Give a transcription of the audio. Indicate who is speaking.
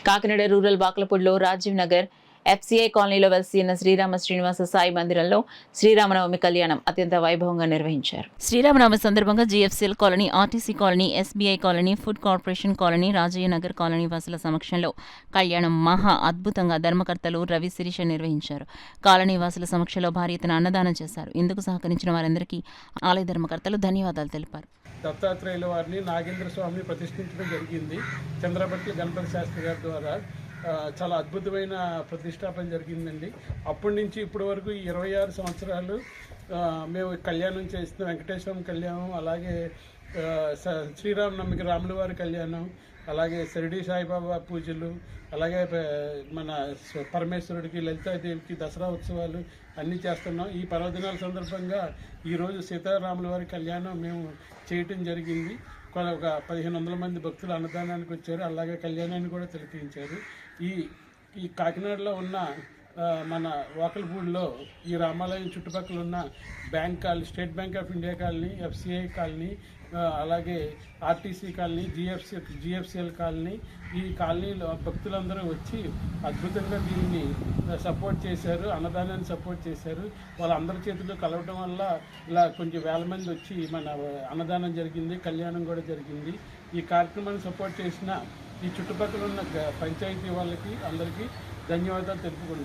Speaker 1: Kakinada rural బాక్లపూడిలో Rajiv Nagar FCI కాలనీలో వెలిసిన శ్రీరామ శ్రీనివాస సాయి మందిరంలో శ్రీరామనవమి కళ్యాణం అత్యంత వైభవంగా నిర్వహించారు. శ్రీరామనవమి సందర్భంగా GFCL colony, RTC colony, SBI colony, food corporation colony, Rajiv Nagar colony వాసుల సమక్షంలో కళ్యాణం మహా అద్భుతంగా ధర్మకర్తలు రవి శిరీష నిర్వహించారు. కాలనీ వాసుల సమక్షంలో భారీ ఎత్తున అన్నదానం చేశారు. ఇందుకు సహకరించిన వారందరికీ ఆలయ ధర్మకర్తలు ధన్యవాదాలు తెలిపారు.
Speaker 2: దత్తాత్రేయుల వారిని నాగేంద్ర స్వామిని ప్రతిష్ఠించడం జరిగింది. చంద్రపట్ల గణపతి శాస్త్రి గారి ద్వారా చాలా అద్భుతమైన ప్రతిష్టాపన జరిగిందండి. అప్పటి నుంచి ఇప్పటి వరకు 26 సంవత్సరాలు మేము కళ్యాణం చేస్తున్నాం. వెంకటేశ్వరం కళ్యాణం, అలాగే శ్రీరామనవమికి రాముల వారి కళ్యాణం, అలాగే షిరిడి సాయిబాబా పూజలు, అలాగే మన పరమేశ్వరుడికి, లలితాదేవికి దసరా ఉత్సవాలు అన్నీ చేస్తున్నాం. ఈ పర్వదినాల సందర్భంగా ఈరోజు సీతారాముల వారి కళ్యాణం మేము చేయటం జరిగింది. ఒక 1500 మంది భక్తులు అన్నదానానికి వచ్చారు. అలాగే కళ్యాణాన్ని కూడా తిలకించారు. ఈ కాకినాడలో ఉన్న మన వాకలపూడిలో ఈ రామాలయం చుట్టుపక్కల ఉన్న bank colony, state bank of India colony, FCI colony, అలాగే ఆర్టీసీ కాలనీ, జిఎఫ్సిఎల్ కాలనీ, ఈ కాలనీలో భక్తులందరూ వచ్చి అద్భుతంగా దీన్ని సపోర్ట్ చేశారు. అన్నదానాన్ని సపోర్ట్ చేశారు. వాళ్ళందరి చేతుల్లో కలవడం వల్ల ఇలా కొంచెం వేల మంది వచ్చి మన అన్నదానం జరిగింది, కళ్యాణం కూడా జరిగింది. ఈ కార్యక్రమాన్ని సపోర్ట్ చేసిన ఈ చుట్టుపక్కల ఉన్న పంచాయతీ వాళ్ళకి అందరికీ ధన్యవాదాలు తెలుపుకుంటున్నాను.